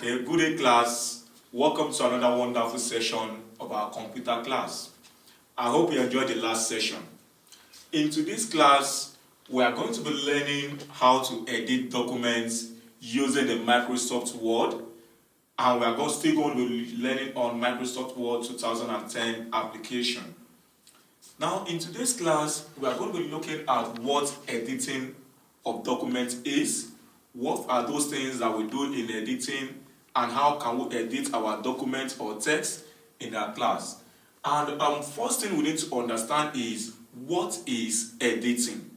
Okay, good day class. Welcome to another wonderful session of our computer class. I hope you enjoyed the last session. In today's class, we are going to be learning how to edit documents using the Microsoft Word, and we are still going to be learning on Microsoft Word 2010 application. Now, in today's class, we are going to be looking at what editing of documents is, what are those things that we do in editing, and how can we edit our documents or text in our class. And first thing we need to understand is, what is editing?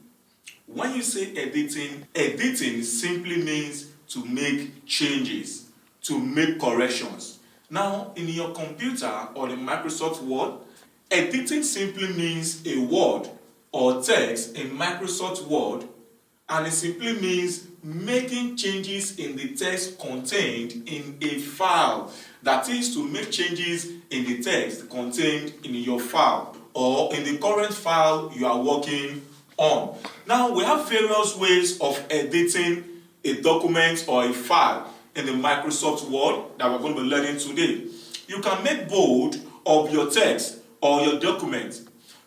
When you say editing, editing simply means to make changes, to make corrections. Now, in your computer or in Microsoft Word, editing simply means a word or text in Microsoft Word, and it simply means making changes in the text contained in a file. That is, to make changes in the text contained in your file or in the current file you are working on. Now, we have various ways of editing a document or a file in the Microsoft Word that we're going to be learning today. You can make bold of your text or your document.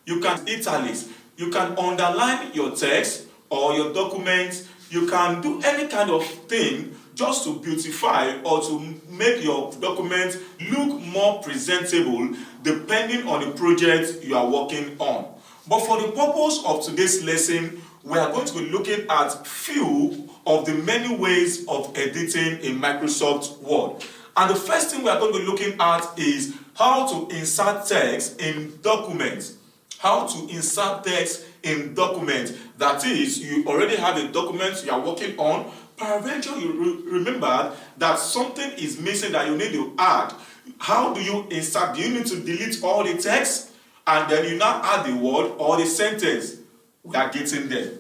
You can italics. You can underline your text or your document. You can do any kind of thing just to beautify or to make your document look more presentable depending on the project you are working on. But for the purpose of today's lesson, we are going to be looking at few of the many ways of editing in Microsoft Word. And the first thing we are going to be looking at is how to insert text in documents. How to insert text in documents. That is, you already have a document you are working on. Peradventure, you remember that something is missing that you need to add. How do you insert? Do you need to delete all the text and then you now add the word or the sentence? We are getting there.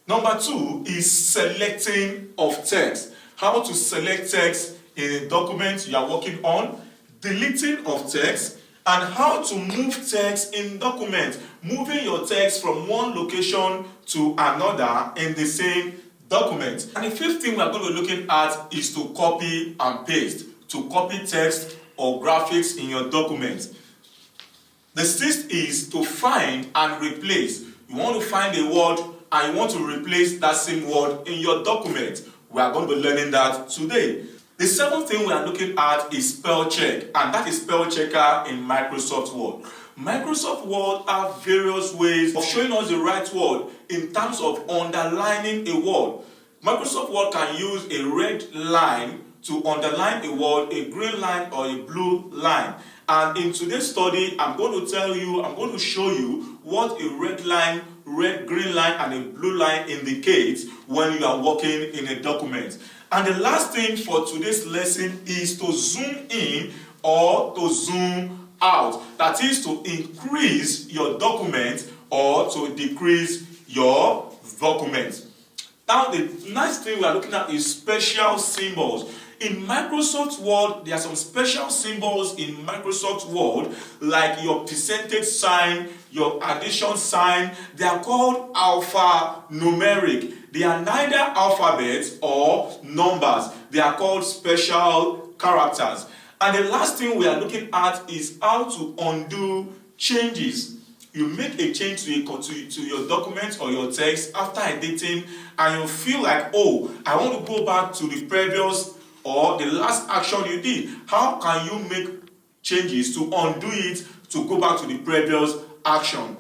Number two is selecting of text. How to select text in a document you are working on, deleting of text, and how to move text in documents, moving your text from one location to another in the same document. And the fifth thing we are going to be looking at is to copy and paste, to copy text or graphics in your document. The sixth is to find and replace. You want to find a word and you want to replace that same word in your document. We are going to be learning that today. The seventh thing we are looking at is Spellcheck, and that is Spellchecker in Microsoft Word. Microsoft Word have various ways of showing us the right word in terms of underlining a word. Microsoft Word can use a red line to underline a word, a green line or a blue line. And in today's study, I'm going to show you what a red line, red, green line, and a blue line indicates when you are working in a document. And the last thing for today's lesson is to zoom in or to zoom out. That is, to increase your document or to decrease your document. Now, the next thing we are looking at is special symbols. In Microsoft Word, there are some special symbols in Microsoft Word, like your percentage sign, your addition sign. They are called alphanumeric. They are neither alphabets or numbers. They are called special characters. And the last thing we are looking at is how to undo changes. You make a change to your document or your text after editing, and you feel like, oh, I want to go back to the previous or the last action you did. How can you make changes to undo it to go back to the previous action?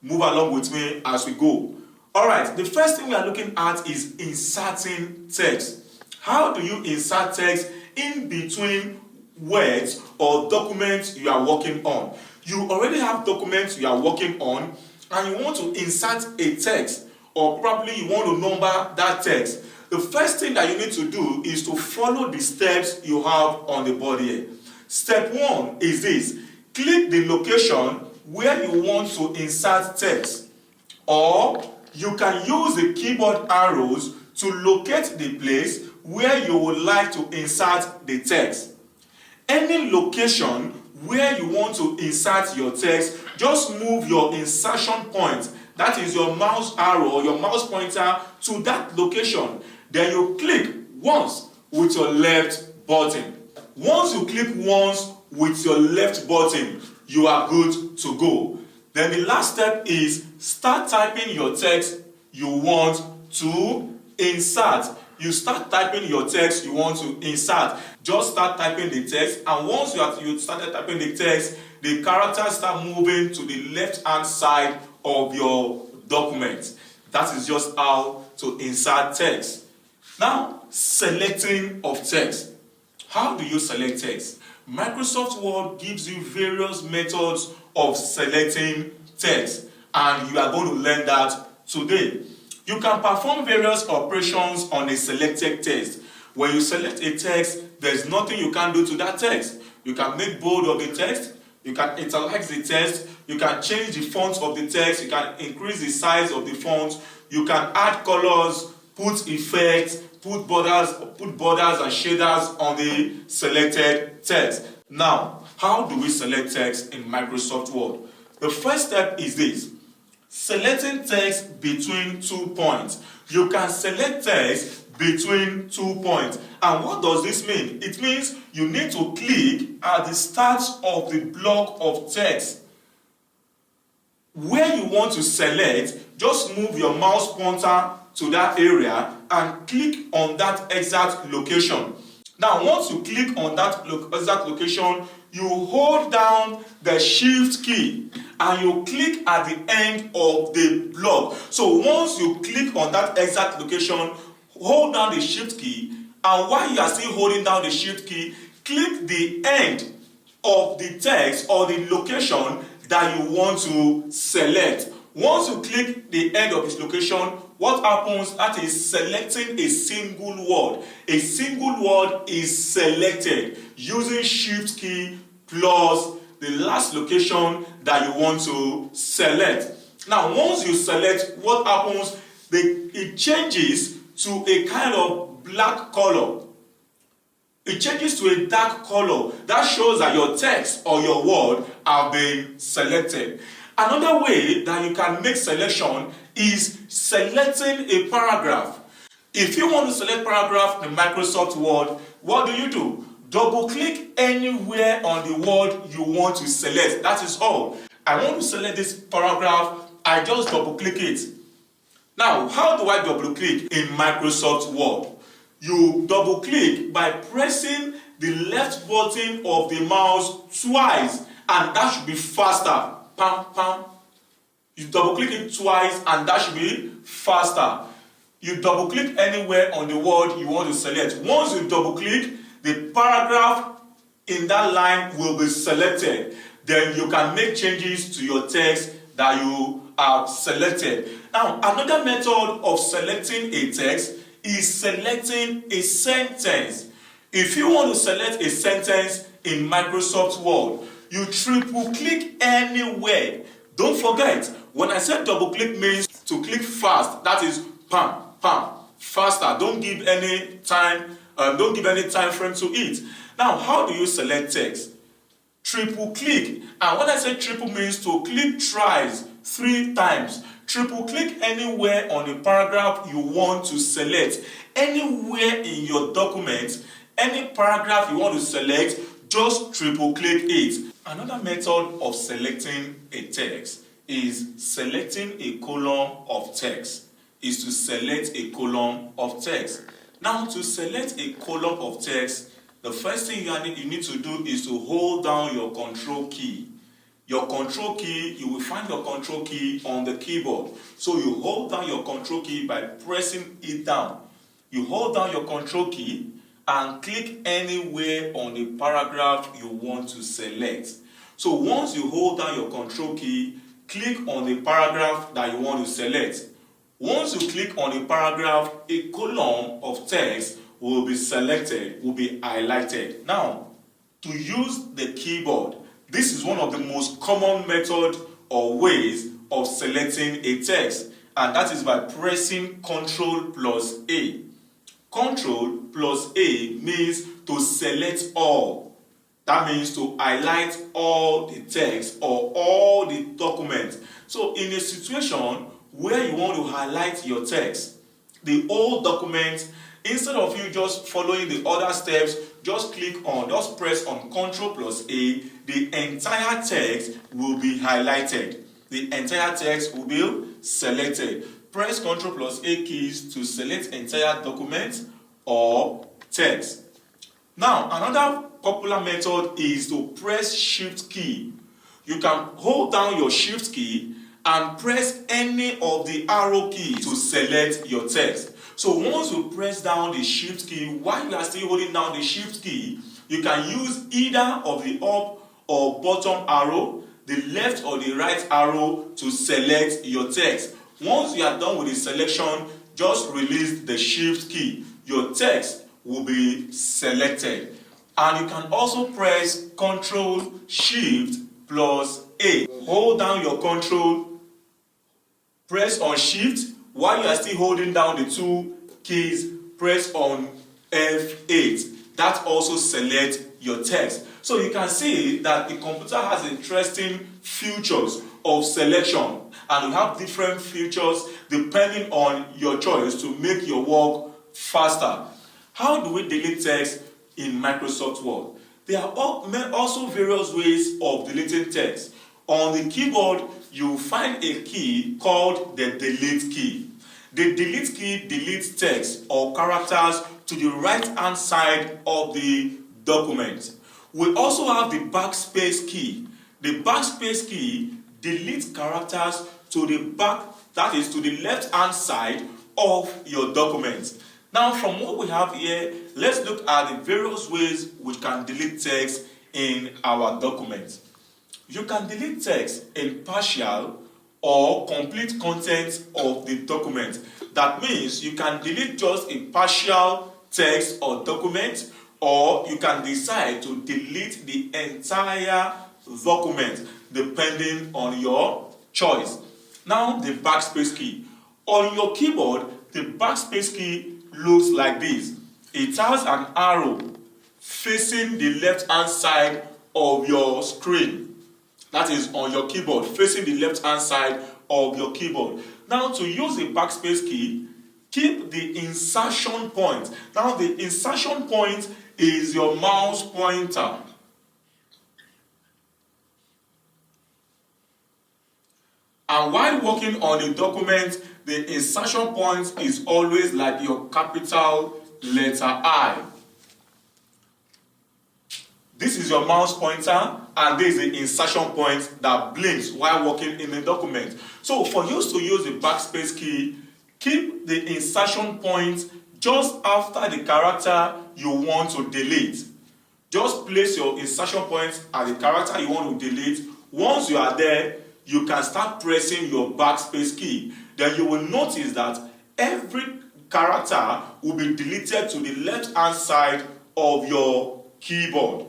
Move along with me as we go. Alright, the first thing we are looking at is inserting text. How do you insert text in between words or documents you are working on? You already have documents you are working on and you want to insert a text, or probably you want to number that text. The first thing that you need to do is to follow the steps you have on the board here. Step one is this. Click the location where you want to insert text, or you can use the keyboard arrows to locate the place where you would like to insert the text. Any location where you want to insert your text, just move your insertion point, that is your mouse arrow or your mouse pointer, to that location. Then you click once with your left button. Once you click once with your left button, you are good to go. Then the last step is start typing your text you want to insert. You start typing your text you want to insert. Just start typing the text, and once you started typing the text, the characters start moving to the left hand side of your document. That is just how to insert text. Now, selecting of text. How do you select text? Microsoft Word gives you various methods of selecting text, and you are going to learn that today. You can perform various operations on a selected text. When you select a text, there's nothing you can do to that text. You can make bold of the text, you can italics the text, you can change the font of the text, you can increase the size of the font, you can add colors, put effects, put borders and shaders on the selected text. Now, how do we select text in Microsoft Word? The first step is this: selecting text between 2 points. You can select text between 2 points. And what does this mean? It means you need to click at the start of the block of text. Where you want to select, just move your mouse pointer to that area and click on that exact location. Now, once you click on that exact location, you hold down the Shift key and you click at the end of the block. So once you click on that exact location, hold down the Shift key, and while you are still holding down the Shift key, click the end of the text or the location that you want to select. Once you click the end of this location, what happens? That is selecting a single word. A single word is selected using Shift key plus the last location that you want to select. Now, once you select, what happens? It changes to a kind of black color. It changes to a dark color. That shows that your text or your word have been selected. Another way that you can make selection is selecting a paragraph. If you want to select paragraph in Microsoft Word, what do? Double click anywhere on the word you want to select. That is all. I want to select this paragraph, I just double click it. Now, how do I double click in Microsoft Word? You double click by pressing the left button of the mouse twice, and that should be faster. Pam, pam. You double click it twice, and that should be faster. You double click anywhere on the word you want to select. Once you double click, the paragraph in that line will be selected. Then you can make changes to your text that you have selected. Now, another method of selecting a text is selecting a sentence. If you want to select a sentence in Microsoft Word, you triple click anywhere. Don't forget, when I said double click means to click fast. That is pam, pam, faster. Don't give any time frame to it. Now, how do you select text? Triple click. And when I say triple means to click thrice, 3 times. Triple click anywhere on the paragraph you want to select. Anywhere in your document, any paragraph you want to select, just triple click it. Another method of selecting a text is selecting a column of text. Is to select a column of text. Now, to select a column of text, the first thing you need to do is to hold down your Control key. Your Control key, you will find your Control key on the keyboard. So you hold down your Control key by pressing it down. You hold down your Control key and click anywhere on the paragraph you want to select. So once you hold down your Control key, click on the paragraph that you want to select. Once you click on a paragraph, a column of text will be selected, will be highlighted. Now, to use the keyboard, this is one of the most common methods or ways of selecting a text, and that is by pressing Ctrl plus A. Ctrl plus A means to select all. That means to highlight all the text or all the documents. So in a situation where you want to highlight your text, the whole document, Instead of you just following the other steps, just press on Ctrl plus A, the entire text will be highlighted. The entire text will be selected. Press Ctrl plus A keys to select entire document or text. Now, another popular method is to press Shift key. You can hold down your Shift key and press any of the arrow keys to select your text. So once you press down the Shift key, while you are still holding down the Shift key, you can use either of the up or bottom arrow, the left or the right arrow to select your text. Once you are done with the selection, just release the Shift key. Your text will be selected. And you can also press Ctrl Shift plus A. Hold down your Ctrl, press on Shift. While you are still holding down the two keys, press on F8. That also selects your text. So you can see that the computer has interesting features of selection, and you have different features depending on your choice to make your work faster. How do we delete text in Microsoft Word? There are also various ways of deleting text. On the keyboard, you find a key called the delete key. The delete key deletes text or characters to the right-hand side of the document. We also have the Backspace key. The Backspace key deletes characters to the back, that is to the left-hand side of your document. Now, from what we have here, let's look at the various ways we can delete text in our document. You can delete text in partial or complete content of the document. That means you can delete just a partial text or document, or you can decide to delete the entire document depending on your choice. Now, the Backspace key. On your keyboard, the Backspace key looks like this. It has an arrow facing the left-hand side of your screen. That is on your keyboard, facing the left-hand side of your keyboard. Now, to use the Backspace key, keep the insertion point. Now, the insertion point is your mouse pointer. And while working on the document, the insertion point is always like your capital letter I. This is your mouse pointer, and this is the insertion point that blinks while working in the document. So for you to use the Backspace key, keep the insertion point just after the character you want to delete. Just place your insertion point at the character you want to delete. Once you are there, you can start pressing your Backspace key. Then you will notice that every character will be deleted to the left-hand side of your keyboard.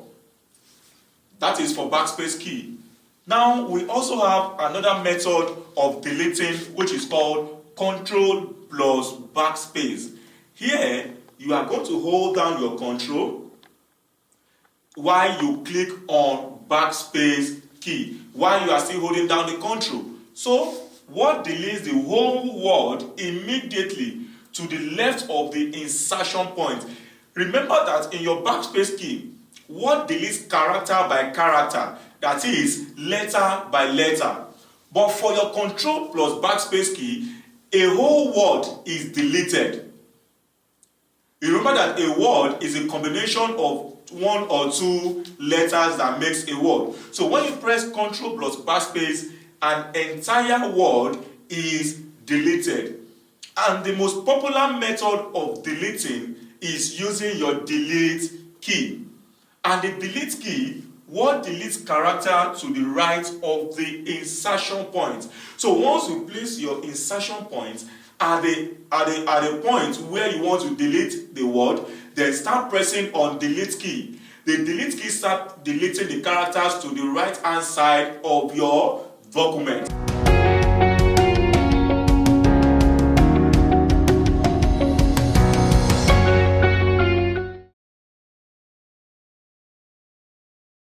That is for Backspace key. Now, we also have another method of deleting, which is called Ctrl plus Backspace. Here, you are going to hold down your Ctrl while you click on Backspace key, while you are still holding down the Ctrl. So, what deletes the whole word immediately to the left of the insertion point? Remember that in your Backspace key, what deletes character by character, that is, letter by letter. But for your Ctrl plus Backspace key, a whole word is deleted. Remember that a word is a combination of one or two letters that makes a word. So when you press Ctrl plus Backspace, an entire word is deleted. And the most popular method of deleting is using your delete key. And the delete key, what deletes character to the right of the insertion point. So once you place your insertion point at the point where you want to delete the word, then start pressing on delete key. The delete key starts deleting the characters to the right hand side of your document.